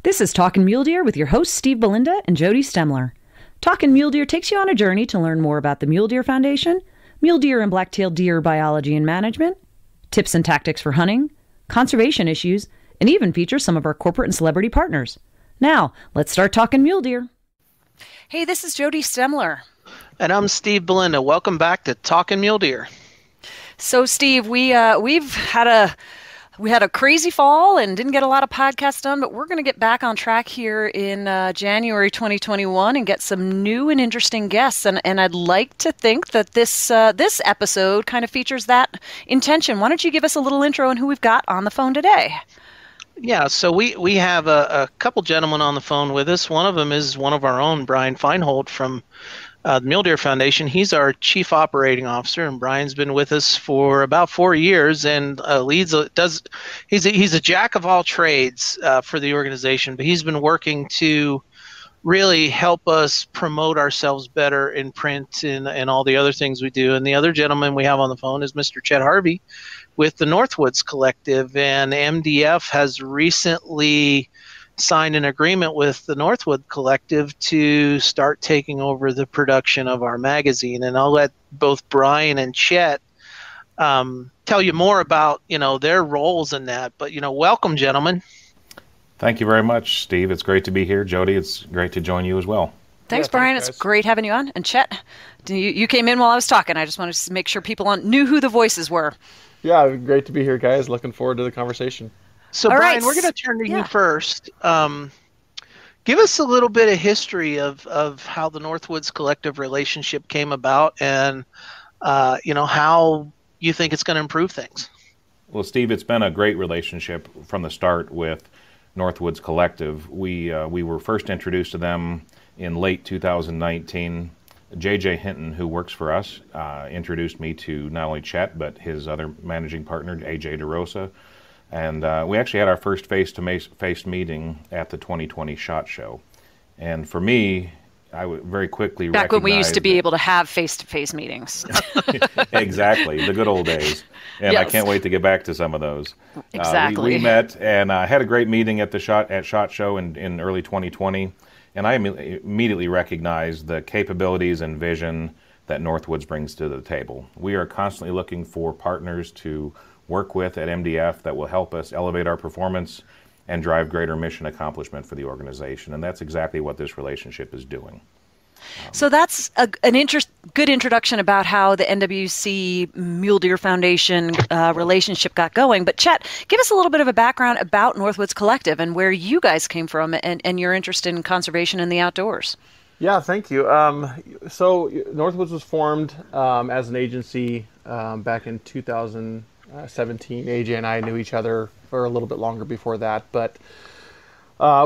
This is Talkin' Mule Deer with your hosts Steve Belinda and Jody Stemler. Talkin' Mule Deer takes you on a journey to learn more about the Mule Deer Foundation, mule deer and black-tailed deer biology and management, tips and tactics for hunting, conservation issues, and even features some of our corporate and celebrity partners. Now, let's start talking mule deer. Hey, this is Jody Stemler. And I'm Steve Belinda. Welcome back to Talkin' Mule Deer. So, Steve, we've had a crazy fall and didn't get a lot of podcasts done, but we're going to get back on track here in January 2021 and get some new and interesting guests. And I'd like to think that this episode kind of features that intention. Why don't you give us a little intro on who we've got on the phone today? Yeah, so we have a couple gentlemen on the phone with us. One of them is one of our own, Brian Fienhold from the Mule Deer Foundation. He's our Chief Operating Officer, and Brian's been with us for about 4 years and he's a jack of all trades for the organization, but he's been working to really help us promote ourselves better in print and all the other things we do. And the other gentleman we have on the phone is Mr. Chet Hervey with the Northwoods Collective, and MDF has recently signed an agreement with the Northwood Collective to start taking over the production of our magazine. And I'll let both Brian and Chet tell you more about, their roles in that. But, welcome, gentlemen. Thank you very much, Steve. It's great to be here. Jody, it's great to join you as well. Thanks, Brian. It's great having you on. And Chet, you came in while I was talking. I just wanted to make sure people knew who the voices were. Yeah, great to be here, guys. Looking forward to the conversation. So, all Brian, right. we're going to turn to you first. Give us a little bit of history of how the Northwoods Collective relationship came about and, how you think it's going to improve things. Well, Steve, it's been a great relationship from the start with Northwoods Collective. We were first introduced to them in late 2019. JJ Hinton, who works for us, introduced me to not only Chet, but his other managing partner, AJ DeRosa. And we actually had our first face-to-face meeting at the 2020 SHOT Show. And for me, I would very quickly Back when we used to be able to have face-to-face meetings. Exactly, the good old days. And yes. I can't wait to get back to some of those. Exactly. We met and had a great meeting at the SHOT Show in early 2020. And I immediately recognized the capabilities and vision that Northwoods brings to the table. We are constantly looking for partners to work with at MDF that will help us elevate our performance and drive greater mission accomplishment for the organization. And that's exactly what this relationship is doing. So that's a good introduction about how the NWC Mule Deer Foundation relationship got going. But Chet, give us a little bit of a background about Northwoods Collective and where you guys came from and your interest in conservation and the outdoors. Yeah, thank you. So Northwoods was formed as an agency back in 2017. AJ and I knew each other for a little bit longer before that, but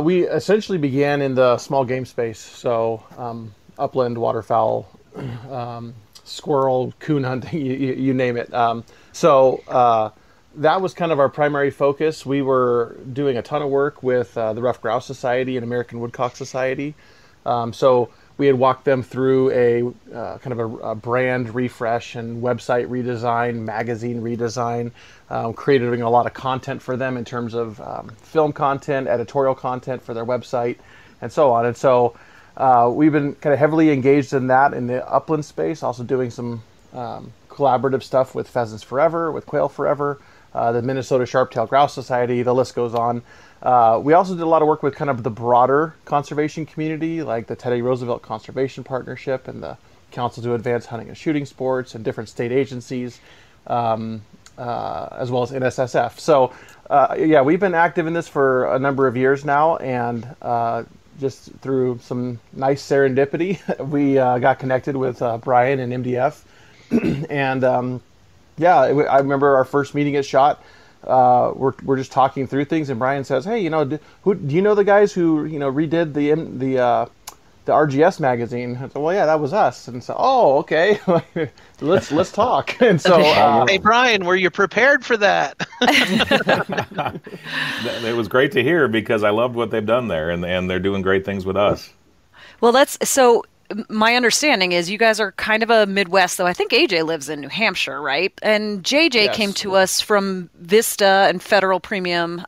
we essentially began in the small game space. So upland, waterfowl, squirrel, coon hunting, you name it. So that was kind of our primary focus. We were doing a ton of work with the Rough Grouse Society and American Woodcock Society. So we had walked them through a kind of a brand refresh and website redesign, magazine redesign, creating a lot of content for them in terms of film content, editorial content for their website, and so on. And so we've been kind of heavily engaged in that in the upland space, also doing some collaborative stuff with Pheasants Forever, with Quail Forever, the Minnesota Sharp-tailed Grouse Society, the list goes on. We also did a lot of work with kind of the broader conservation community, like the Teddy Roosevelt Conservation Partnership and the Council to Advance Hunting and Shooting Sports and different state agencies, as well as NSSF. So, yeah, we've been active in this for a number of years now, and just through some nice serendipity, we got connected with Brian and MDF. And yeah, I remember our first meeting at SHOT. We're just talking through things, and Brian says, "Hey, do you know the guys who redid the RGS magazine?" I said, "Well, yeah, that was us." And so, "Oh, okay, let's talk." And so, hey, Brian, were you prepared for that? It was great to hear because I loved what they've done there, and they're doing great things with us. Well, that's so. My understanding is you guys are kind of a Midwest, though I think AJ lives in New Hampshire, right? And JJ Yes. came to us from Vista and Federal Premium.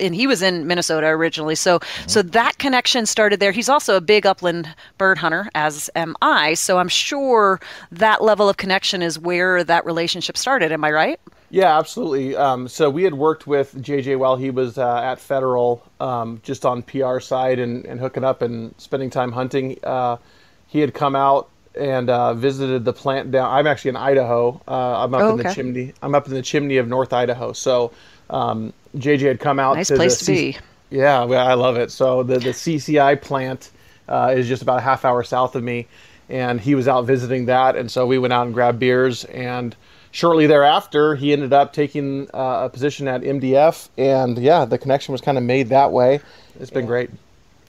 and he was in Minnesota originally. So that connection started there. He's also a big upland bird hunter, as am I. So I'm sure that level of connection is where that relationship started. Am I right? Yeah, absolutely. So we had worked with JJ while he was at Federal, just on PR side and hooking up and spending time hunting. He had come out and visited the plant down. I'm actually in Idaho. I'm up in the chimney. I'm up in the chimney of North Idaho. So JJ had come out. Nice place to be. Yeah, well, I love it. So the CCI plant is just about a half hour south of me, and he was out visiting that. And so we went out and grabbed beers, and shortly thereafter, he ended up taking a position at MDF, and yeah, the connection was kind of made that way. It's been great.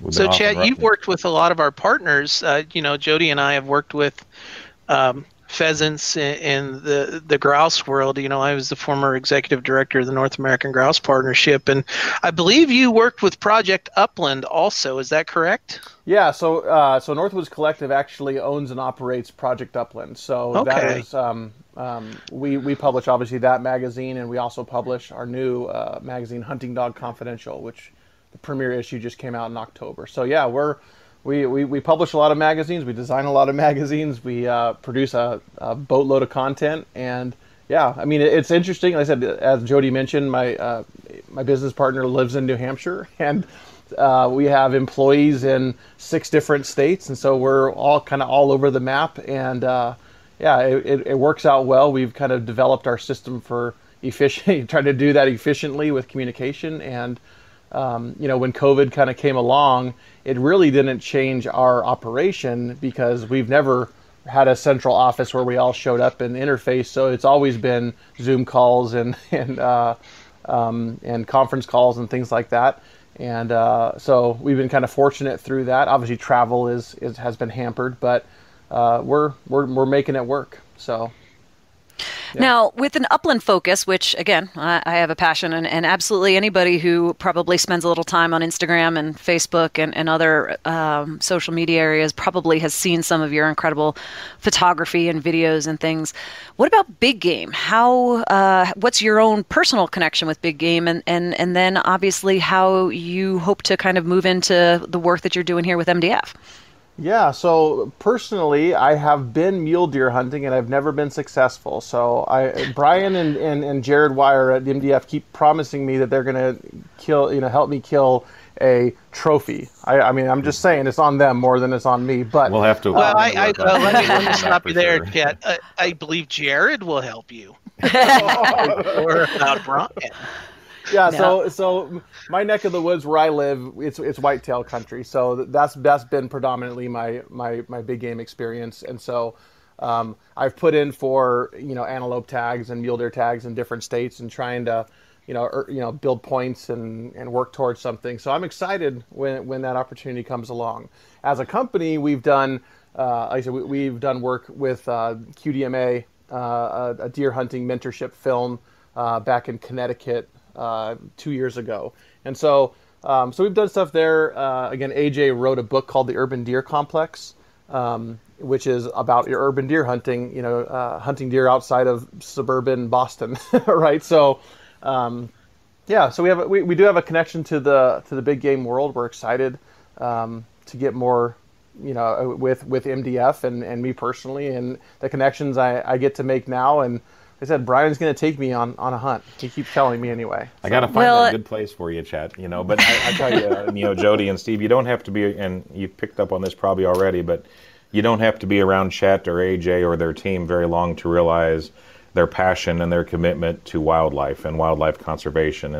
So, Chet, you've worked with a lot of our partners. Jody and I have worked with pheasants in the grouse world. I was the former executive director of the North American Grouse Partnership, and I believe you worked with Project Upland also. Is that correct? Yeah. So Northwoods Collective actually owns and operates Project Upland. So that is we publish obviously that magazine, and we also publish our new magazine, Hunting Dog Confidential, which the premiere issue just came out in October. So yeah, we publish a lot of magazines, we design a lot of magazines, we produce a boatload of content, and yeah, I mean it's interesting. Like I said, as Jody mentioned, my business partner lives in New Hampshire, and we have employees in 6 different states, and so we're all kind of all over the map, and yeah, it works out well. We've kind of developed our system for trying to do that efficiently with communication, and when COVID kind of came along, it really didn't change our operation because we've never had a central office where we all showed up and interfaced. So it's always been Zoom calls and conference calls and things like that. And so we've been kind of fortunate through that. Obviously, travel has been hampered, but we're making it work. So. Yeah. Now, with an upland focus, which, again, I have a passion, and absolutely anybody who probably spends a little time on Instagram and Facebook and other social media areas probably has seen some of your incredible photography and videos and things. What about big game? What's your own personal connection with big game? And then, obviously, how you hope to kind of move into the work that you're doing here with MDF? Yeah, so personally, I have been mule deer hunting, and I've never been successful. So Brian and Jared Wire at MDF keep promising me that they're going to help me kill a trophy. I mean, I'm just saying it's on them more than it's on me. But we'll have to. Well, let me stop you there, Chet. I believe Jared will help you. Or about Brian. Yeah, so my neck of the woods where I live, it's whitetail country, so that's been predominantly my big game experience, and so I've put in for antelope tags and mule deer tags in different states and trying to build points and work towards something. So I'm excited when that opportunity comes along. As a company, we've done like I said, we've done work with QDMA, a deer hunting mentorship film back in Connecticut. 2 years ago, and so we've done stuff there. Again, AJ wrote a book called The Urban Deer Complex, which is about your urban deer hunting. Hunting deer outside of suburban Boston, right? So, so we do have a connection to the big game world. We're excited to get more, with MDF and me personally, and the connections I get to make now. And I said, Brian's going to take me on a hunt. He keeps telling me anyway. I got to find a good place for you, Chet. But I tell you, Jody and Steve, you don't have to be, and you picked up on this probably already, but you don't have to be around Chet or AJ or their team very long to realize their passion and their commitment to wildlife and wildlife conservation.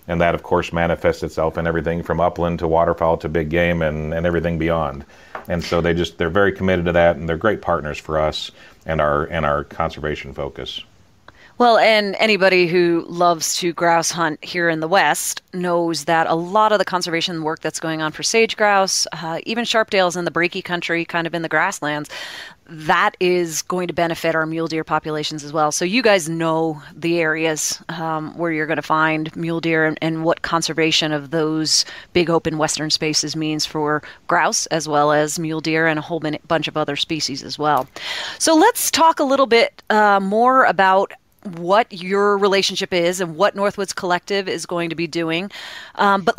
And that, of course, manifests itself in everything from upland to waterfowl to big game and everything beyond. And so they're very committed to that, and they're great partners for us and our conservation focus. Well, and anybody who loves to grouse hunt here in the West knows that a lot of the conservation work that's going on for sage grouse, even sharptails in the breaky country, kind of in the grasslands, that is going to benefit our mule deer populations as well. So you guys know the areas where you're going to find mule deer and what conservation of those big open western spaces means for grouse as well as mule deer and a whole bunch of other species as well. So let's talk a little bit more about what your relationship is and what Northwoods Collective is going to be doing. But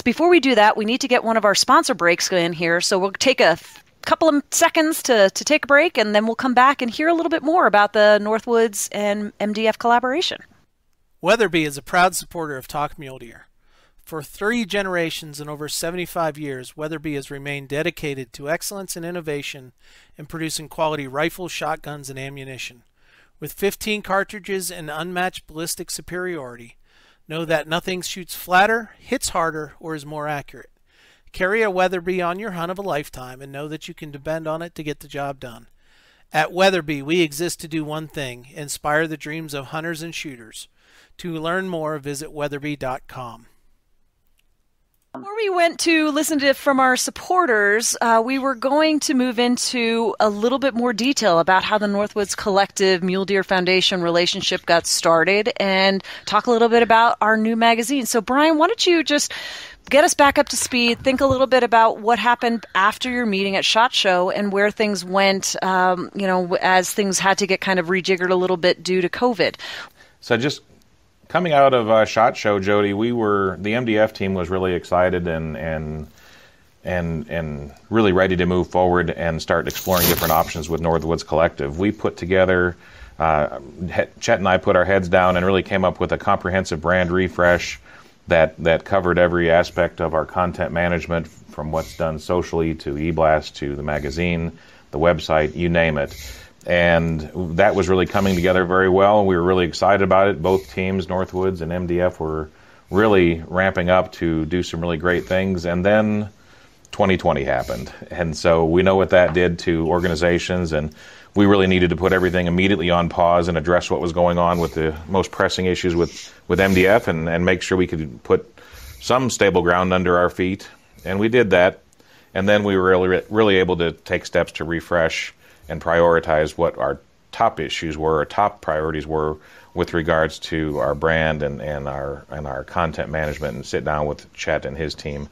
before we do that, we need to get one of our sponsor breaks in here. So we'll take a couple of seconds to take a break, and then we'll come back and hear a little bit more about the Northwoods and MDF collaboration. Weatherby is a proud supporter of Talk Mule Deer. For 3 generations and over 75 years, Weatherby has remained dedicated to excellence and innovation in producing quality rifles, shotguns, and ammunition. With 15 cartridges and unmatched ballistic superiority, know that nothing shoots flatter, hits harder, or is more accurate. Carry a Weatherby on your hunt of a lifetime and know that you can depend on it to get the job done. At Weatherby, we exist to do one thing: inspire the dreams of hunters and shooters. To learn more, visit weatherby.com. Before we went to listen to from our supporters, we were going to move into a little bit more detail about how the Northwoods Collective Mule Deer Foundation relationship got started and talk a little bit about our new magazine. So, Brian, why don't you just get us back up to speed, think a little bit about what happened after your meeting at SHOT Show and where things went, as things had to get kind of rejiggered a little bit due to COVID. So just coming out of SHOT Show, Jody, the MDF team was really excited and really ready to move forward and start exploring different options with Northwoods Collective. We put together, Chet and I put our heads down and really came up with a comprehensive brand refresh that covered every aspect of our content management, from what's done socially to eBlast to the magazine, the website, you name it. And that was really coming together very well. We were really excited about it. Both teams, Northwoods and MDF, were really ramping up to do some really great things. And then 2020 happened. And so we know what that did to organizations, and we really needed to put everything immediately on pause and address what was going on with the most pressing issues with MDF and make sure we could put some stable ground under our feet. And we did that. And then we were really able to take steps to refresh and prioritize what our top issues were, our top priorities were with regards to our brand and our content management, and sit down with Chet and his team.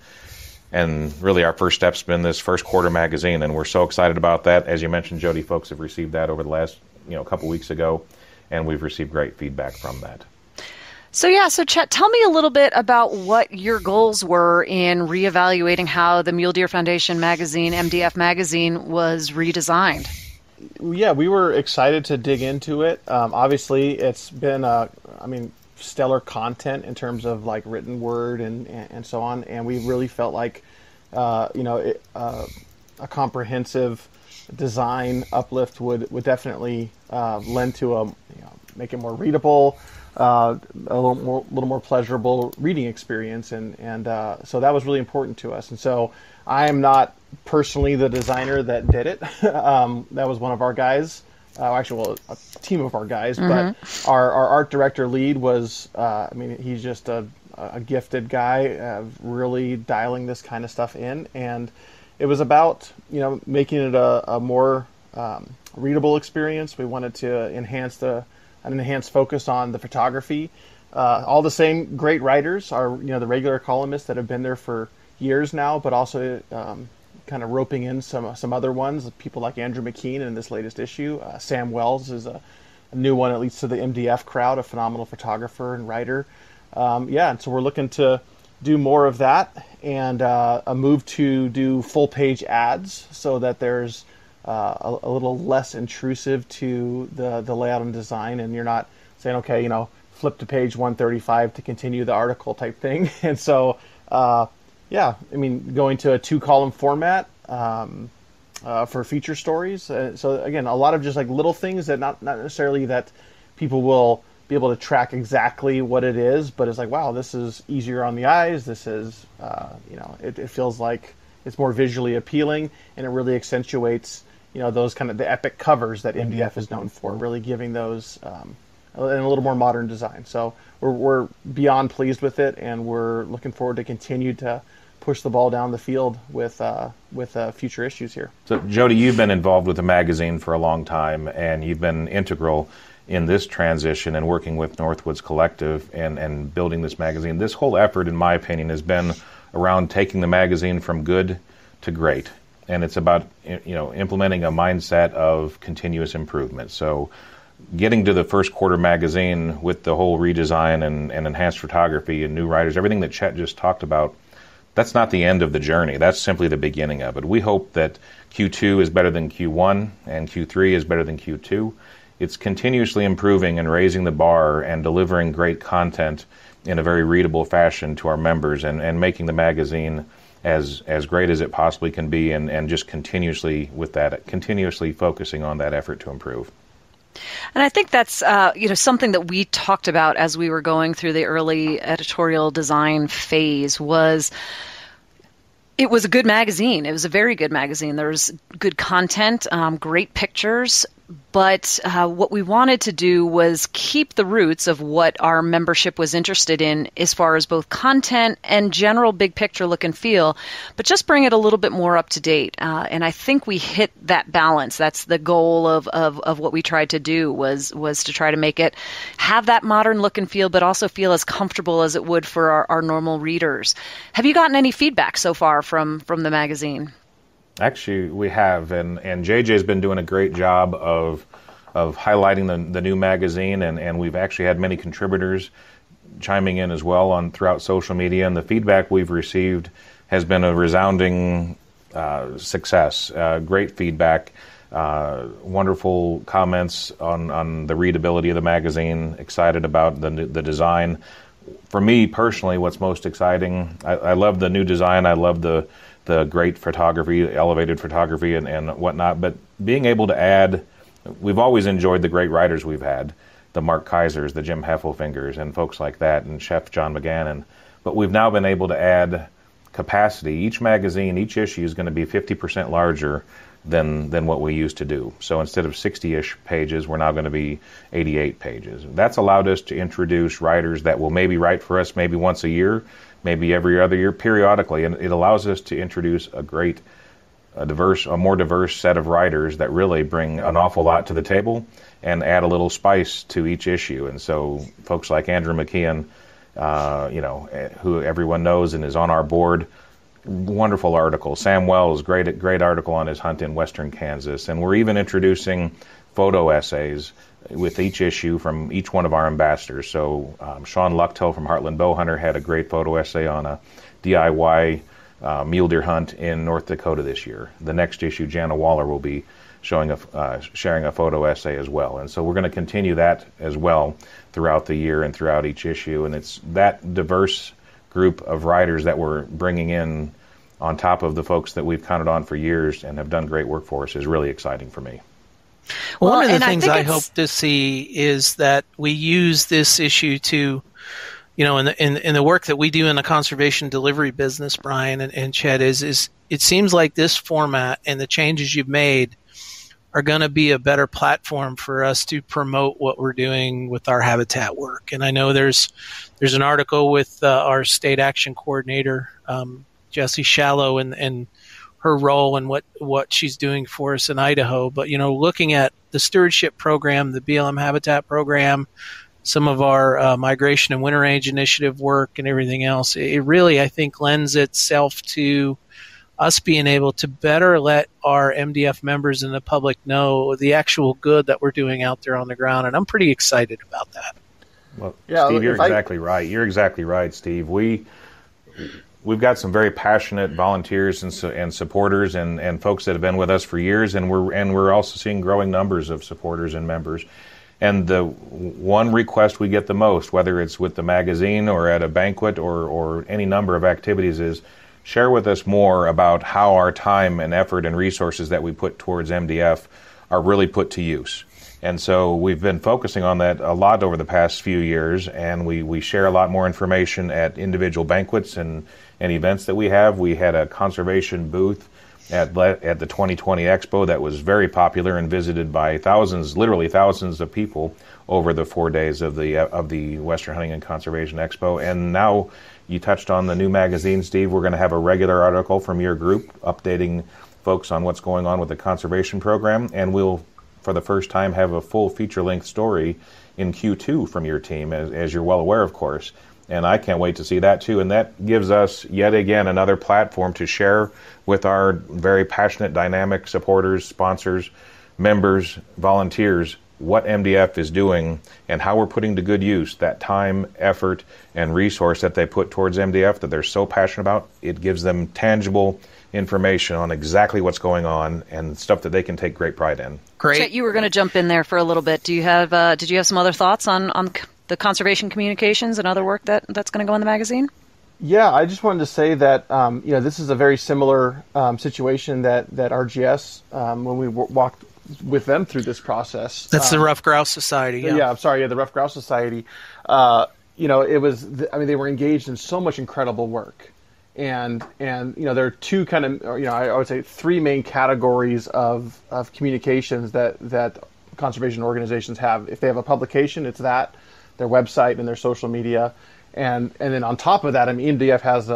And really our first step's been this first quarter magazine, and we're so excited about that. As you mentioned, Jody, folks have received that over the last couple weeks ago, and we've received great feedback from that. So Chet, tell me a little bit about what your goals were in reevaluating how the Mule Deer Foundation magazine, MDF Magazine, was redesigned. Yeah, we were excited to dig into it. Obviously, it's been, stellar content in terms of like written word and so on, and we really felt like, a comprehensive design uplift would definitely lend to make it more readable, a little more pleasurable reading experience, and so that was really important to us. And so I am not personally the designer that did it. That was one of our guys, a team of our guys. Mm-hmm. But our art director lead was, he's just a gifted guy, really dialing this kind of stuff in, and it was about making it a more readable experience. We wanted to enhance an enhanced focus on the photography. All the same great writers are the regular columnists that have been there for years now, but also kind of roping in some other ones, people like Andrew McKean in this latest issue. Sam Wells is a new one, at least to the MDF crowd, a phenomenal photographer and writer. And so we're looking to do more of that, and a move to do full page ads so that there's a little less intrusive to the layout and design, and you're not saying, okay, flip to page 135 to continue the article type thing. And so, going to a 2-column format for feature stories. So again, a lot of just like little things that not necessarily that people will be able to track exactly what it is, but it's like, wow, this is easier on the eyes. This is, it feels like it's more visually appealing, and it really accentuates, those kind of the epic covers that MDF is known for, really giving those in a little more modern design. So we're beyond pleased with it, and we're looking forward to continue to push the ball down the field with future issues here. So, Jody, you've been involved with the magazine for a long time, and you've been integral in this transition and working with Northwoods Collective and building this magazine. This whole effort, in my opinion, has been around taking the magazine from good to great, and it's about implementing a mindset of continuous improvement. So getting to the first quarter magazine with the whole redesign and enhanced photography and new writers, everything that Chet just talked about, that's not the end of the journey. That's simply the beginning of it. We hope that Q2 is better than Q1 and Q3 is better than Q2. It's continuously improving and raising the bar and delivering great content in a very readable fashion to our members and making the magazine as great as it possibly can be, and just continuously focusing on that effort to improve. And I think that's something that we talked about as we were going through the early editorial design phase. It was a good magazine. It was a very good magazine. There was good content, great pictures. But what we wanted to do was keep the roots of what our membership was interested in as far as both content and general big picture look and feel, but just bring it a little bit more up to date. And I think we hit that balance. That's the goal of what we tried to do was to try to make it have that modern look and feel, but also feel as comfortable as it would for our normal readers. Have you gotten any feedback so far from the magazine? Actually, we have, and JJ's been doing a great job of highlighting the new magazine, and we've actually had many contributors chiming in as well throughout social media, and the feedback we've received has been a resounding success. Great feedback, wonderful comments on the readability of the magazine, excited about the design. For me personally, what's most exciting, I love the new design, I love the great photography, elevated photography and whatnot, but being able to add, we've always enjoyed the great writers we've had, the Mark Kaisers, the Jim Heffelfingers, and folks like that, and Chef John McGannon, but we've now been able to add capacity. Each magazine, each issue is going to be 50% larger than what we used to do. So instead of 60-ish pages, we're now going to be 88 pages. That's allowed us to introduce writers that will maybe write for us maybe once a year, maybe every other year, periodically, and it allows us to introduce a more diverse set of writers that really bring an awful lot to the table and add a little spice to each issue. And so folks like Andrew McKeon, who everyone knows and is on our board, wonderful article. Sam Wells, great article on his hunt in western Kansas. And we're even introducing photo essays with each issue from each one of our ambassadors. So Sean Lucktel from Heartland Bowhunter had a great photo essay on a DIY mule deer hunt in North Dakota this year. The next issue, Jana Waller will be sharing a photo essay as well. And so we're going to continue that as well throughout the year and throughout each issue. And it's that diverse group of writers that we're bringing in on top of the folks that we've counted on for years and have done great work for us is really exciting for me. Well, one of the things I hope to see is that we use this issue to, in the work that we do in the conservation delivery business, Brian and Chet, is it seems like this format and the changes you've made are going to be a better platform for us to promote what we're doing with our habitat work. And I know there's an article with our state action coordinator, Jessie Shallow, and her role and what she's doing for us in Idaho. But, looking at the stewardship program, the BLM habitat program, some of our migration and winter range initiative work and everything else, it really, I think, lends itself to us being able to better let our MDF members and the public know the actual good that we're doing out there on the ground. And I'm pretty excited about that. Well, yeah, Steve, you're exactly right. You're exactly right, Steve. We've got some very passionate volunteers and supporters and folks that have been with us for years, and we're also seeing growing numbers of supporters and members. And the one request we get the most, whether it's with the magazine or at a banquet or any number of activities, is share with us more about how our time and effort and resources that we put towards MDF are really put to use. And so we've been focusing on that a lot over the past few years, and we share a lot more information at individual banquets and events that we have. We had a conservation booth at the 2020 Expo that was very popular and visited by literally thousands of people over the 4 days of the Western Hunting and Conservation Expo. And now you touched on the new magazine, Steve. We're going to have a regular article from your group updating folks on what's going on with the conservation program, and we'll, for the first time, have a full feature-length story in Q2 from your team, as you're well aware, of course. And I can't wait to see that, too. And that gives us, yet again, another platform to share with our very passionate, dynamic supporters, sponsors, members, volunteers, what MDF is doing and how we're putting to good use that time, effort, and resource that they put towards MDF that they're so passionate about. It gives them tangible information on exactly what's going on and stuff that they can take great pride in. Great. Chet, you were going to jump in there for a little bit. Do you have did you have some other thoughts on the conservation communications and other work that's going to go in the magazine? Yeah, I just wanted to say that this is a very similar situation that RGS when we walked with them through this process. That's the Rough Grouse Society. Yeah, I'm sorry. Yeah, the Rough Grouse Society. It was. They were engaged in so much incredible work, and there are two kind of I would say three main categories of communications that conservation organizations have. If they have a publication, it's that, their website and their social media. And then on top of that, MDF has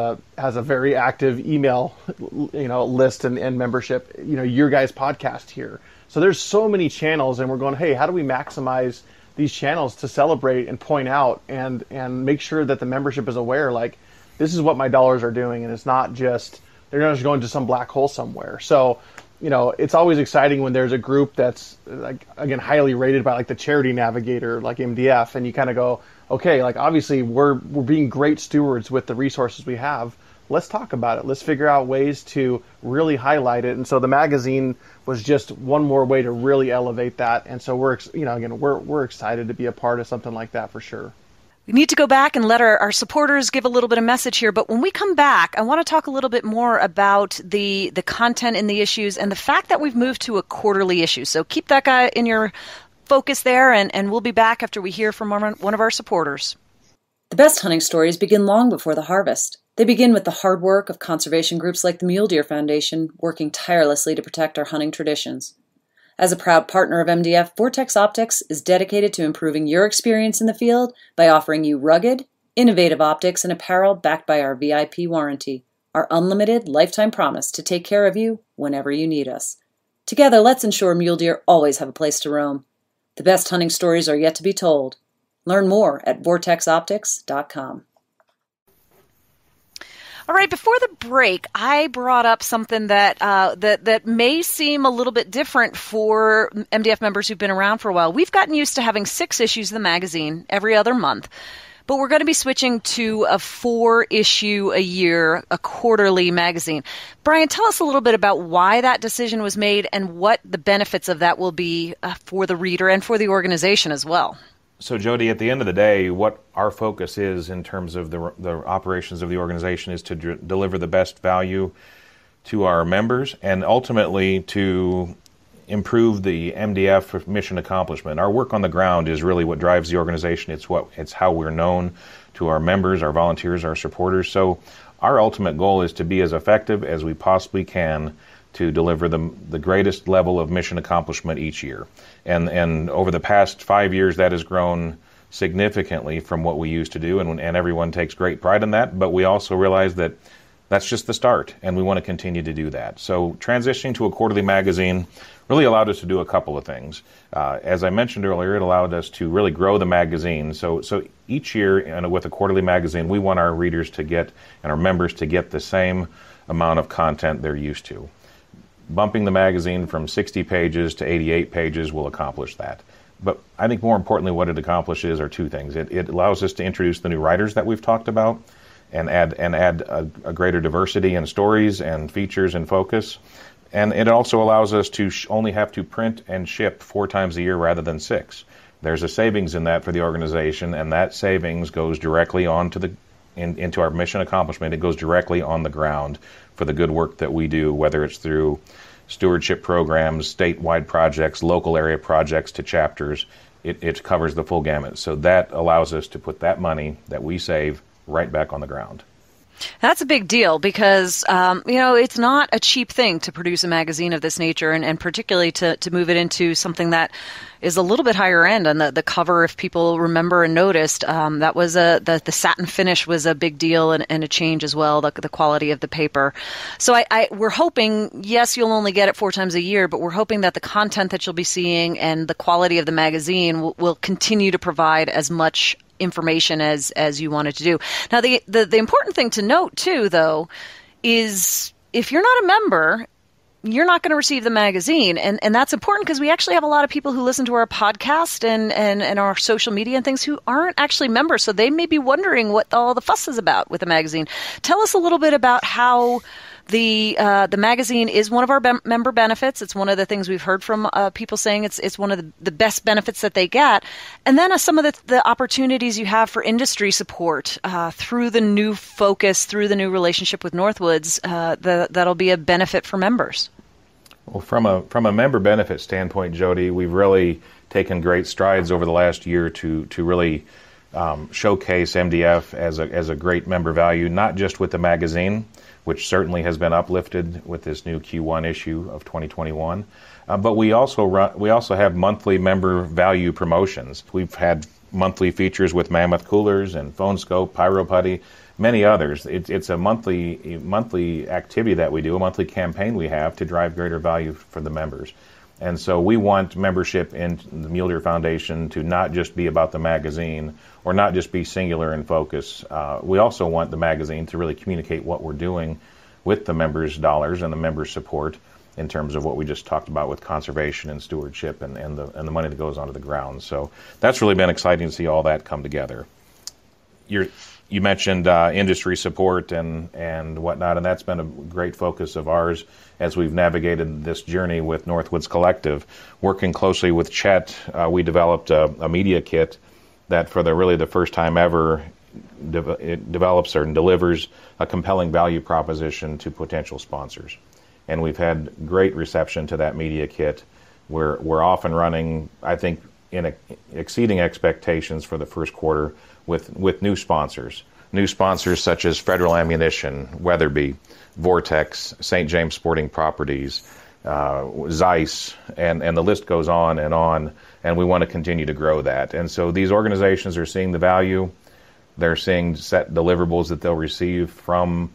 a very active email, list and membership. Your guys' podcast here. So there's so many channels, and we're going, hey, how do we maximize these channels to celebrate and point out and make sure that the membership is aware, like, this is what my dollars are doing, and it's not just they're not just going to some black hole somewhere. So it's always exciting when there's a group that's, like, again, highly rated by, like, the charity navigator, like MDF, and you kind of go, okay, like, obviously we're being great stewards with the resources we have. Let's talk about it. Let's figure out ways to really highlight it. And so the magazine was just one more way to really elevate that. And so we're excited to be a part of something like that for sure. We need to go back and let our supporters give a little bit of message here. But when we come back, I want to talk a little bit more about the content in the issues and the fact that we've moved to a quarterly issue. So keep that guy in your focus there, and we'll be back after we hear from one of our supporters. The best hunting stories begin long before the harvest. They begin with the hard work of conservation groups like the Mule Deer Foundation, working tirelessly to protect our hunting traditions. As a proud partner of MDF, Vortex Optics is dedicated to improving your experience in the field by offering you rugged, innovative optics and apparel backed by our VIP warranty, our unlimited lifetime promise to take care of you whenever you need us. Together, let's ensure mule deer always have a place to roam. The best hunting stories are yet to be told. Learn more at vortexoptics.com. All right, before the break, I brought up something that may seem a little bit different for MDF members who've been around for a while. We've gotten used to having 6 issues of the magazine every other month, but we're going to be switching to a 4-issue a year, a quarterly magazine. Brian, tell us a little bit about why that decision was made and what the benefits of that will be for the reader and for the organization as well. So, Jody, at the end of the day, what our focus is in terms of the operations of the organization is to deliver the best value to our members and ultimately to improve the MDF mission accomplishment. Our work on the ground is really what drives the organization. It's how we're known to our members, our volunteers, our supporters. So our ultimate goal is to be as effective as we possibly can to deliver the greatest level of mission accomplishment each year. And over the past 5 years, that has grown significantly from what we used to do, and everyone takes great pride in that, but we also realize that that's just the start, and we want to continue to do that. So transitioning to a quarterly magazine really allowed us to do a couple of things. As I mentioned earlier, it allowed us to really grow the magazine. So each year with a quarterly magazine, we want our readers to get, and our members to get the same amount of content they're used to. Bumping the magazine from 60 pages to 88 pages will accomplish that. But I think more importantly what it accomplishes are 2 things. It allows us to introduce the new writers that we've talked about and add a greater diversity in stories and features and focus. And it also allows us to only have to print and ship 4 times a year rather than 6. There's a savings in that for the organization, and that savings goes directly into our mission accomplishment. It goes directly on the ground for the good work that we do, whether it's through stewardship programs, statewide projects, local area projects to chapters. It covers the full gamut. So that allows us to put that money that we save right back on the ground. That's a big deal because, it's not a cheap thing to produce a magazine of this nature, and particularly to move it into something that is a little bit higher end. And the cover, if people remember and noticed, that was the satin finish was a big deal and a change as well, the quality of the paper. So we're hoping, yes, you'll only get it 4 times a year, but we're hoping that the content that you'll be seeing and the quality of the magazine will continue to provide as much information as you wanted to do. Now, the important thing to note, too, though, is if you're not a member, you're not going to receive the magazine. And that's important because we actually have a lot of people who listen to our podcast and our social media and things who aren't actually members. So they may be wondering what all the fuss is about with the magazine. Tell us a little bit about how the magazine is one of our member benefits. It's one of the things we've heard from people saying it's one of the best benefits that they get. And then some of the opportunities you have for industry support through the new focus, through the new relationship with Northwoods, that'll be a benefit for members. Well, from a member benefit standpoint, Jody, we've really taken great strides over the last year to really showcase MDF as a great member value, not just with the magazine, which certainly has been uplifted with this new Q1 issue of 2021. But we also have monthly member value promotions. We've had monthly features with Mammoth Coolers and Phone Scope, Pyro Putty, many others. It's a monthly activity that we do, a monthly campaign we have to drive greater value for the members. And so we want membership in the Mule Deer Foundation to not just be about the magazine or not just be singular in focus. We also want the magazine to really communicate what we're doing with the members' dollars and the members' support in terms of what we just talked about with conservation and stewardship and the money that goes onto the ground. So that's really been exciting to see all that come together. You mentioned industry support and whatnot, and that's been a great focus of ours as we've navigated this journey with Northwoods Collective. Working closely with Chet, we developed a media kit that for the first time ever it develops and delivers a compelling value proposition to potential sponsors. And we've had great reception to that media kit. We're off and running, I think, exceeding expectations for the first quarter with new sponsors. New sponsors such as Federal Ammunition, Weatherby, Vortex, St. James Sporting Properties, Zeiss, and the list goes on, and we want to continue to grow that. And so these organizations are seeing the value. They're seeing set deliverables that they'll receive from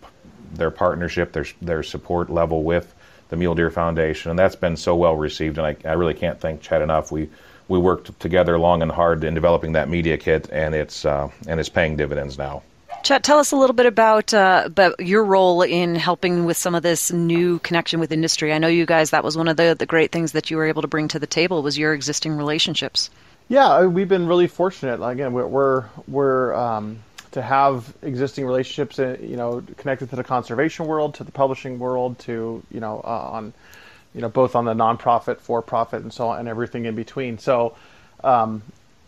their partnership, their support level with the Mule Deer Foundation, and that's been so well received, and I really can't thank Chet enough. We worked together long and hard in developing that media kit, and it's paying dividends now. Chet, tell us a little bit about your role in helping with some of this new connection with industry. I know you guys, that was one of the great things that you were able to bring to the table was your existing relationships. Yeah, we've been really fortunate. Again, we're to have existing relationships, connected to the conservation world, to the publishing world, to both on the nonprofit, for-profit, and so on, and everything in between. So,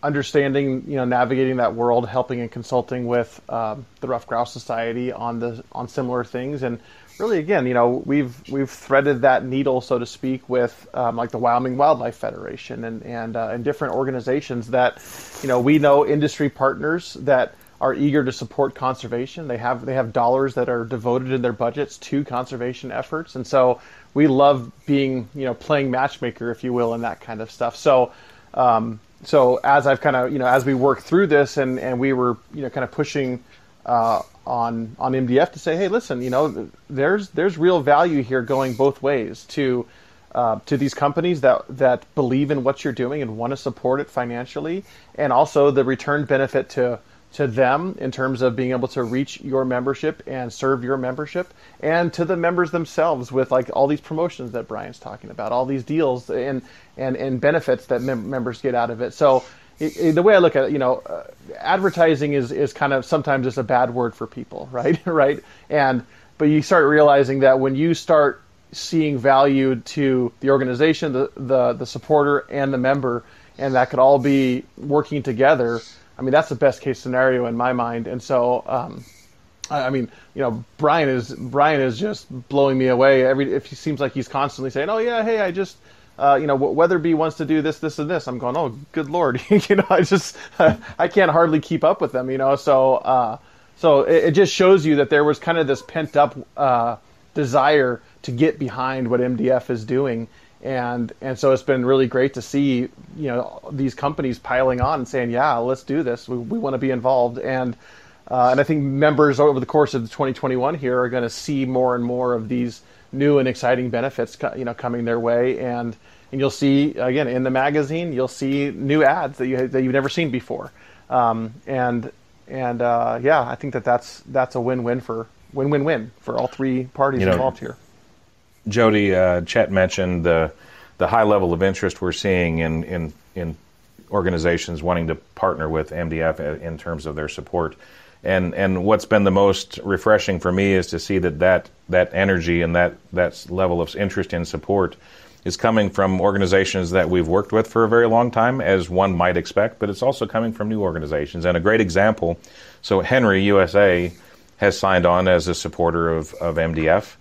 understanding, navigating that world, helping and consulting with the Rough Grouse Society on similar things, and really, again, we've threaded that needle, so to speak, with like the Wyoming Wildlife Federation and different organizations that, we know industry partners that are eager to support conservation. They have dollars that are devoted in their budgets to conservation efforts, and so we love being, playing matchmaker, if you will, and that kind of stuff. So, as I've kind of, as we work through this, and we were, kind of pushing on MDF to say, hey, listen, there's real value here going both ways to these companies that believe in what you're doing and want to support it financially, and also the return benefit to them in terms of being able to reach your membership and serve your membership, and to the members themselves with like all these promotions that Brian's talking about, all these deals and benefits that members get out of it. So the way I look at it, advertising is kind of sometimes just a bad word for people, right? Right. But you start realizing that when you start seeing value to the organization, the supporter and the member, and that could all be working together, I mean, that's the best case scenario in my mind. And so, Brian is just blowing me away. If he seems like he's constantly saying, "Oh yeah, hey, I just, Weatherby wants to do this, this, and this." I'm going, "Oh, good Lord," I can't hardly keep up with them, So it just shows you that there was kind of this pent up desire to get behind what MDF is doing. And so it's been really great to see, these companies piling on and saying, yeah, let's do this. We want to be involved. And I think members over the course of 2021 here are going to see more and more of these new and exciting benefits, coming their way. And you'll see, again, in the magazine, you'll see new ads that you've never seen before. I think that's a win-win for all three parties involved here. Jody, Chet mentioned the high level of interest we're seeing in organizations wanting to partner with MDF in terms of their support. And what's been the most refreshing for me is to see that energy and that level of interest in support is coming from organizations that we've worked with for a very long time, as one might expect, but it's also coming from new organizations. And a great example, so Henry USA has signed on as a supporter of MDF,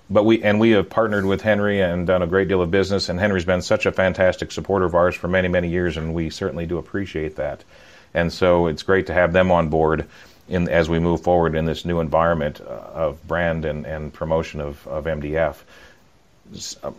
but we have partnered with Henry and done a great deal of business, and Henry's been such a fantastic supporter of ours for many, many years, and we certainly do appreciate that. And so it's great to have them on board as we move forward in this new environment of brand and promotion of MDF.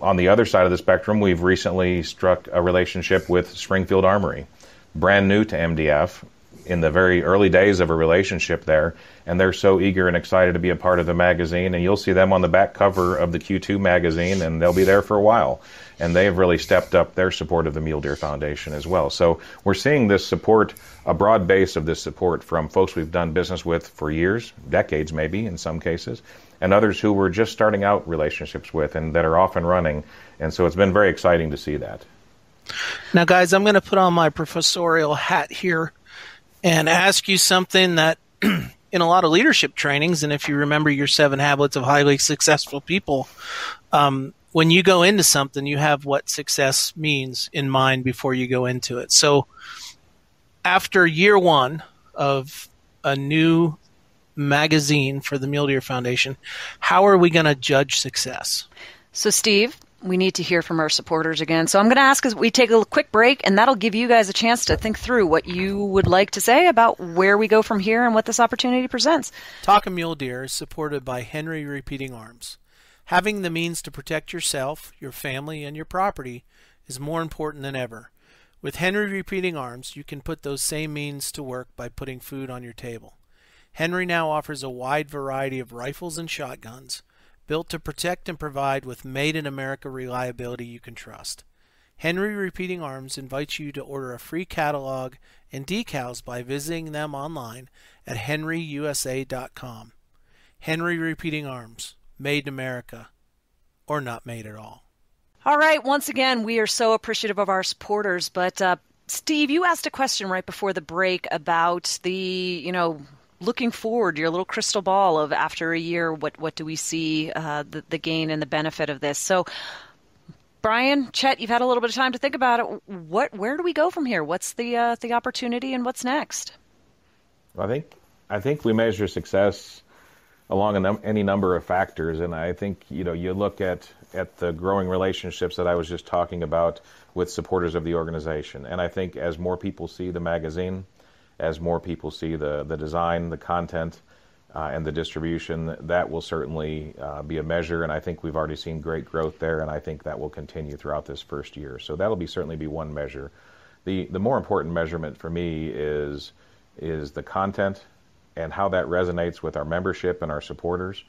On the other side of the spectrum, we've recently struck a relationship with Springfield Armory, brand new to MDF, in the very early days of a relationship there, and they're so eager and excited to be a part of the magazine, and you'll see them on the back cover of the Q2 magazine, and they'll be there for a while. And they have really stepped up their support of the Mule Deer Foundation as well. So we're seeing this support, a broad base of this support from folks we've done business with for years, decades maybe in some cases, and others who we're just starting out relationships with and that are off and running. And so it's been very exciting to see that. Now, guys, I'm going to put on my professorial hat here and ask you something that in a lot of leadership trainings, and if you remember your 7 habits of highly successful people, when you go into something, you have what success means in mind before you go into it. So after year 1 of a new magazine for the Mule Deer Foundation, how are we going to judge success? So, Steve, we need to hear from our supporters again. So I'm going to ask as we take a quick break, and that'll give you guys a chance to think through what you would like to say about where we go from here and what this opportunity presents. Talkin' Mule Deer is supported by Henry Repeating Arms. Having the means to protect yourself, your family, and your property is more important than ever. With Henry Repeating Arms, you can put those same means to work by putting food on your table. Henry now offers a wide variety of rifles and shotguns, built to protect and provide with made-in-America reliability you can trust. Henry Repeating Arms invites you to order a free catalog and decals by visiting them online at henryusa.com. Henry Repeating Arms, made in America, or not made at all. All right, once again, we are so appreciative of our supporters, but Steve, you asked a question right before the break about the, looking forward, your little crystal ball of after a year, what do we see the gain and the benefit of this? So, Brian, Chet, you've had a little bit of time to think about it. Where do we go from here? What's the opportunity and what's next? I think we measure success along any number of factors, and I think you look at the growing relationships that I was just talking about with supporters of the organization, and I think as more people see the magazine, as more people see the design, the content, and the distribution, that will certainly be a measure, and I think we've already seen great growth there, and I think that will continue throughout this first year. So that'll certainly be one measure. The more important measurement for me is the content and how that resonates with our membership and our supporters.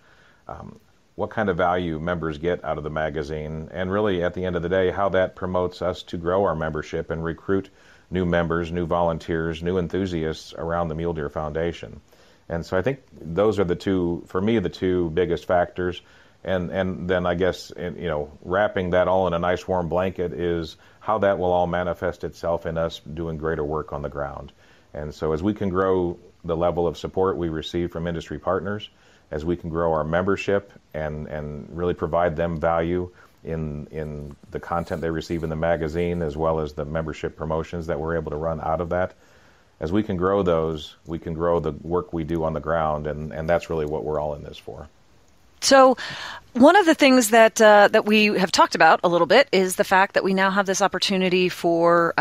What kind of value members get out of the magazine, and really at the end of the day, how that promotes us to grow our membership and recruit new members, new volunteers, new enthusiasts around the Mule Deer Foundation. And so I think those are the two biggest factors. And then I guess, wrapping that all in a nice warm blanket is how that will all manifest itself in us doing greater work on the ground. And so as we can grow the level of support we receive from industry partners, as we can grow our membership and really provide them value in the content they receive in the magazine, as well as the membership promotions that we're able to run out of that. As we can grow those, we can grow the work we do on the ground, and that's really what we're all in this for. So one of the things that we have talked about a little bit is the fact that we now have this opportunity for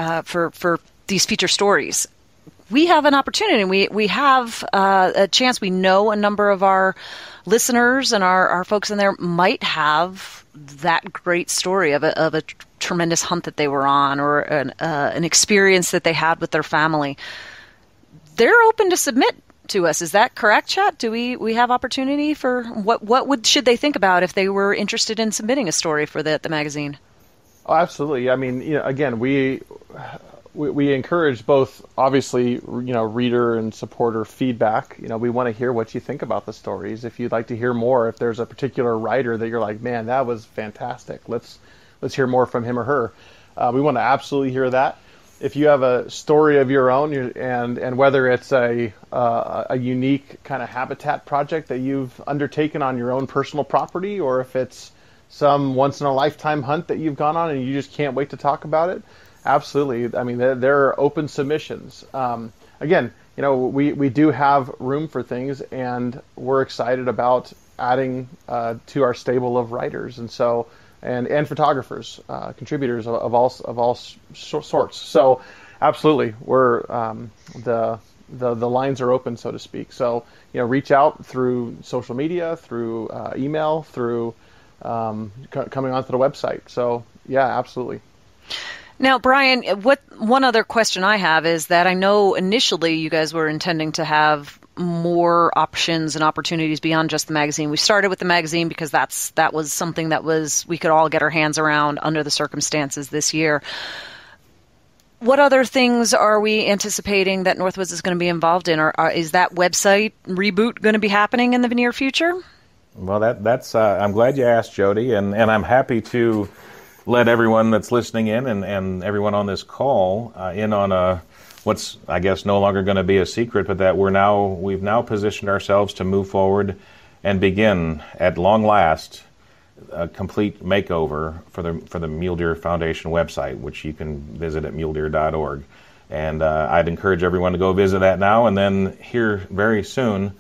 these feature stories. We have an opportunity. We have a chance. We know a number of our listeners and our folks in there might have that great story of a tremendous hunt that they were on, or an experience that they had with their family. They're open to submit to us. Is that correct, Chet? Do we have opportunity for should they think about if they were interested in submitting a story for the magazine? Oh, absolutely. I mean, again, we encourage both, obviously, reader and supporter feedback. We want to hear what you think about the stories. If you'd like to hear more, if there's a particular writer that you're like, man, that was fantastic, let's hear more from him or her. We want to absolutely hear that. If you have a story of your own, and whether it's a unique kind of habitat project that you've undertaken on your own personal property, or if it's some once-in-a-lifetime hunt that you've gone on and you just can't wait to talk about it, absolutely. I mean, there are open submissions. Again, we do have room for things, and we're excited about adding to our stable of writers, and so and photographers, contributors of all sorts. So, absolutely, we're the lines are open, so to speak. So, reach out through social media, through email, through coming onto the website. So, yeah, absolutely. Now, Brian, one other question I have is that I know initially you guys were intending to have more options and opportunities beyond just the magazine. We started with the magazine because that was something that we could all get our hands around under the circumstances this year. What other things are we anticipating that Northwoods is going to be involved in, or is that website reboot going to be happening in the near future? Well, that's I'm glad you asked, Jody, and I'm happy to let everyone that's listening in and everyone on this call in on what's, I guess, no longer going to be a secret, but that we've now positioned ourselves to move forward and begin at long last a complete makeover for the Mule Deer Foundation website, which you can visit at muledeer.org. And I'd encourage everyone to go visit that now, and then here very soon,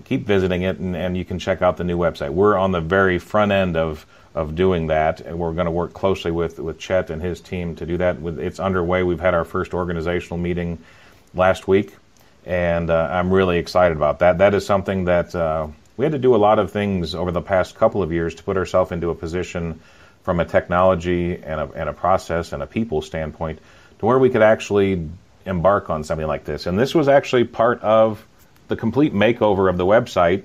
keep visiting it, and you can check out the new website. We're on the very front end of doing that, and we're going to work closely with Chet and his team to do that. It's underway. We've had our first organizational meeting last week, and I'm really excited about that. That is something that we had to do a lot of things over the past couple of years to put ourselves into a position from a technology and a process and a people standpoint to where we could actually embark on something like this. And this was actually part of the complete makeover of the website,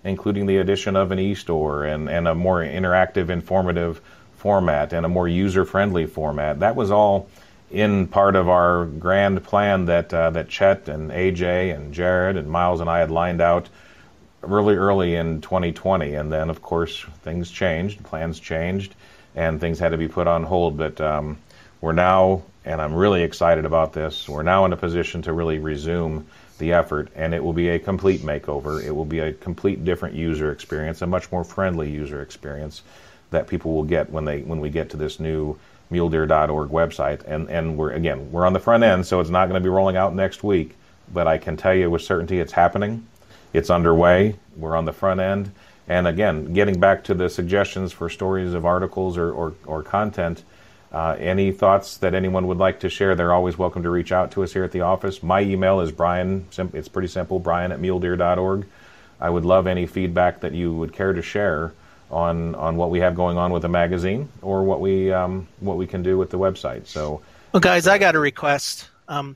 including the addition of an e-store and a more interactive, informative format and a more user-friendly format. That was all in part of our grand plan that Chet and AJ and Jared and Miles and I had lined out early in 2020. And then, of course, things changed, plans changed, and things had to be put on hold. But we're now, and I'm really excited about this, we're now in a position to really resume the effort, and it will be a complete makeover. It will be a complete different user experience, a much more friendly user experience that people will get when we get to this new muledeer.org website. And we're on the front end, so it's not going to be rolling out next week, but I can tell you with certainty it's happening. It's underway. We're on the front end. And again, getting back to the suggestions for stories of articles or content, any thoughts that anyone would like to share, they're always welcome to reach out to us here at the office. My email is Brian, it's pretty simple, brian@muledeer.org. I would love any feedback that you would care to share on what we have going on with the magazine or what we can do with the website. So, well, guys, I got a request.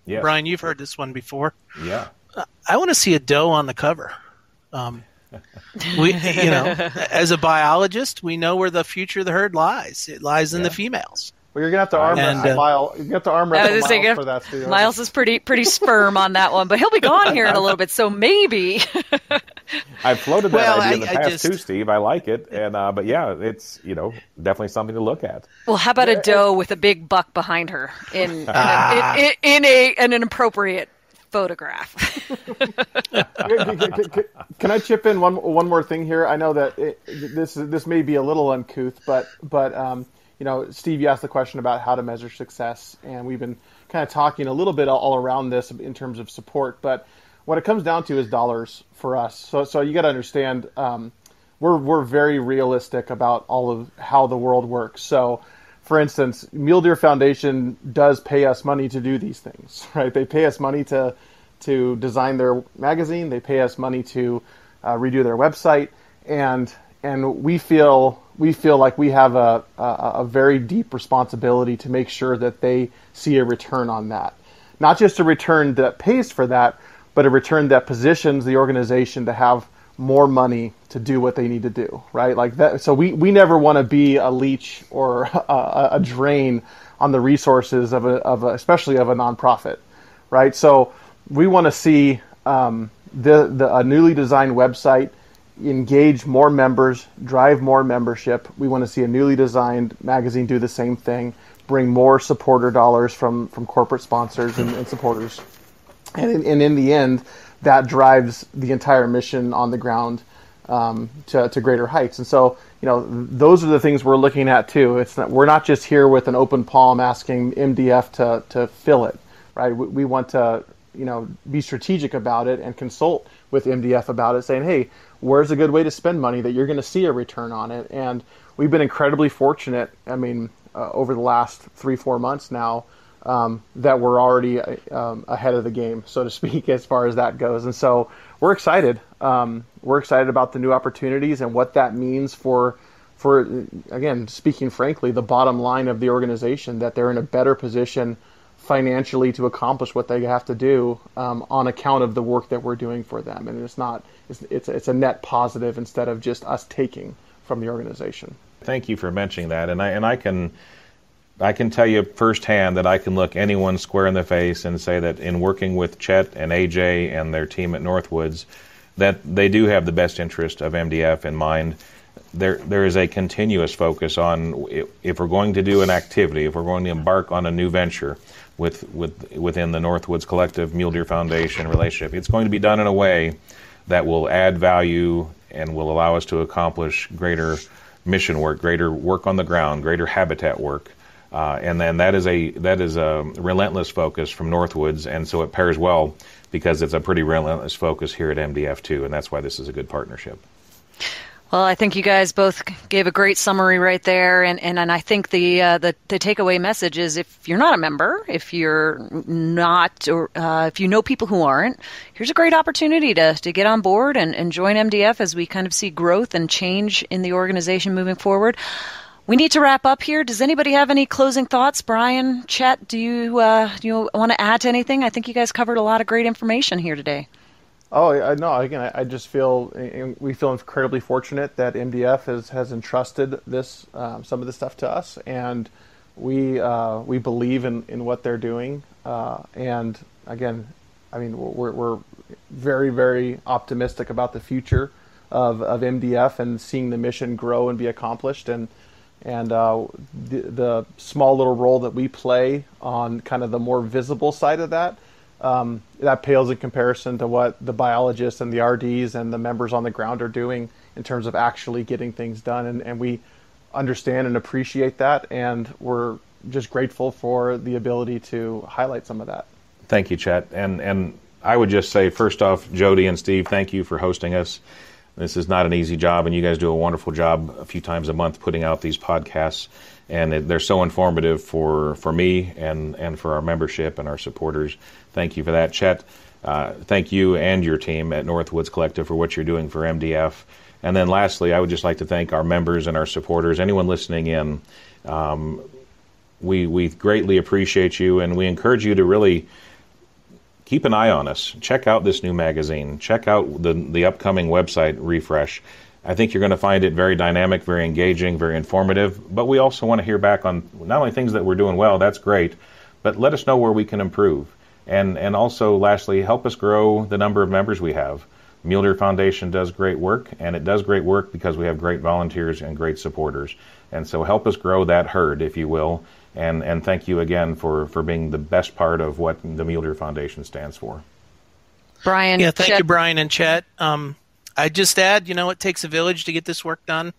Yes. Brian, you've heard this one before. Yeah. I want to see a doe on the cover. As a biologist, we know where the future of the herd lies. It lies in the females. Well, you're gonna have to arm wrestle Miles. You have to arm wrestle Miles for that, Steve. Miles is pretty sfirm on that one, but he'll be gone here in a little bit, so maybe. I've floated that idea in the past too, Steve. I like it, and but yeah, it's definitely something to look at. Well, how about a doe with a big buck behind her in an appropriate photograph? Can I chip in one more thing here? I know that this may be a little uncouth, but Steve, you asked the question about how to measure success, and we've been kind of talking a little bit all around this in terms of support. But what it comes down to is dollars for us. So you got to understand, we're very realistic about all of how the world works. So, for instance, Mule Deer Foundation does pay us money to do these things, right? They pay us money to design their magazine. They pay us money to redo their website, and we feel like we have a very deep responsibility to make sure that they see a return on that. Not just a return that pays for that, but a return that positions the organization to have more money to do what they need to do, right? Like that. So we never want to be a leech or a drain on the resources of especially of a nonprofit, right? So we want to see a newly designed website engage more members, drive more membership. We want to see a newly designed magazine do the same thing, bring more supporter dollars from corporate sponsors and supporters. And in the end, that drives the entire mission on the ground to greater heights. And so, those are the things we're looking at too. We're not just here with an open palm asking MDF to fill it, right? We want to, be strategic about it and consult with MDF about it, saying, hey, where's a good way to spend money that you're going to see a return on it? And we've been incredibly fortunate, over the last 3-4 months now, that we're already ahead of the game, so to speak, as far as that goes. And so we're excited. We're excited about the new opportunities and what that means for again, speaking frankly, the bottom line of the organization, that they're in a better position financially to accomplish what they have to do on account of the work that we're doing for them. And it's a net positive instead of just us taking from the organization. Thank you for mentioning that. And I can tell you firsthand that I can look anyone square in the face and say that in working with Chet and AJ and their team at Northwoods, that they do have the best interest of MDF in mind. There is a continuous focus on if we're going to do an activity, if we're going to embark on a new venture within the Northwoods Collective, Mule Deer Foundation relationship, it's going to be done in a way that will add value and will allow us to accomplish greater mission work, greater work on the ground, greater habitat work. And then that is a relentless focus from Northwoods, and so it pairs well because it's a pretty relentless focus here at MDF too, and that's why this is a good partnership. Well, I think you guys both gave a great summary right there, and I think the takeaway message is if you're not a member, if you're not, or if you know people who aren't, here's a great opportunity to get on board and join MDF as we kind of see growth and change in the organization moving forward. We need to wrap up here. Does anybody have any closing thoughts? Brian, Chet, do you want to add to anything? I think you guys covered a lot of great information here today. Oh, no, again, I just we feel incredibly fortunate that MDF has entrusted some of this stuff to us, and we believe in what they're doing. And again, we're very, very optimistic about the future of MDF and seeing the mission grow and be accomplished. And the small little role that we play on kind of the more visible side of that, that pales in comparison to what the biologists and the RDs and the members on the ground are doing in terms of actually getting things done. And we understand and appreciate that, and we're just grateful for the ability to highlight some of that. Thank you, Chet. And I would just say, first off, Jody and Steve, thank you for hosting us. This is not an easy job, and you guys do a wonderful job a few times a month putting out these podcasts, and they're so informative for me and for our membership and our supporters. Thank you for that, Chet. Thank you and your team at Northwoods Collective for what you're doing for MDF. And then lastly, I would just like to thank our members and our supporters, anyone listening in. We greatly appreciate you, and we encourage you to really keep an eye on us. Check out this new magazine. Check out the upcoming website refresh. I think you're going to find it very dynamic, very engaging, very informative. But we also want to hear back on not only things that we're doing well, that's great, but let us know where we can improve. And also, lastly, help us grow the number of members we have. Mule Deer Foundation does great work, and it does great work because we have great volunteers and great supporters. And so help us grow that herd, if you will. And thank you again for being the best part of what the Mule Deer Foundation stands for. Brian. Yeah, thank you, Brian and Chet. I just add, it takes a village to get this work done.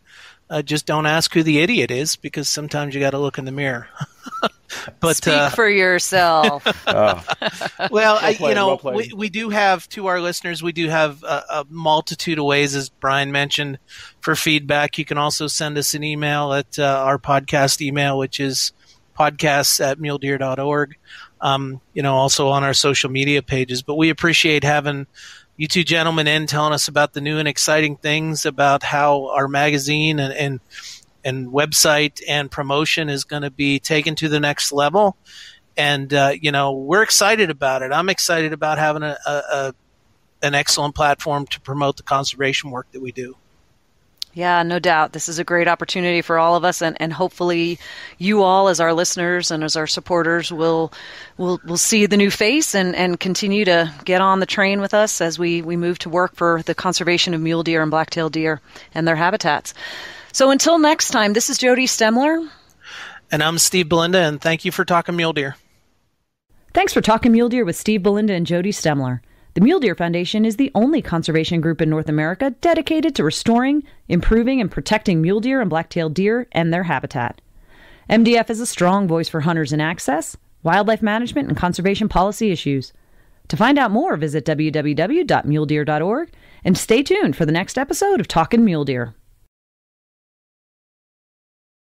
Just don't ask who the idiot is, because sometimes you got to look in the mirror. But speak for yourself. Well, we do have, to our listeners, we do have a multitude of ways, as Brian mentioned, for feedback. You can also send us an email at our podcast email, which is podcasts@muledeer.org. Also on our social media pages. But we appreciate having you two gentlemen in telling us about the new and exciting things about how our magazine and website and promotion is going to be taken to the next level. And, we're excited about it. I'm excited about having an excellent platform to promote the conservation work that we do. Yeah, no doubt. This is a great opportunity for all of us, and hopefully you all as our listeners and as our supporters will see the new face and continue to get on the train with us as we move to work for the conservation of mule deer and black-tailed deer and their habitats. So until next time, this is Jody Stemler. And I'm Steve Belinda, and thank you for Talking Mule Deer. Thanks for Talking Mule Deer with Steve Belinda and Jody Stemler. The Mule Deer Foundation is the only conservation group in North America dedicated to restoring, improving, and protecting mule deer and black-tailed deer and their habitat. MDF is a strong voice for hunters in access, wildlife management, and conservation policy issues. To find out more, visit www.muledeer.org and stay tuned for the next episode of Talkin' Mule Deer.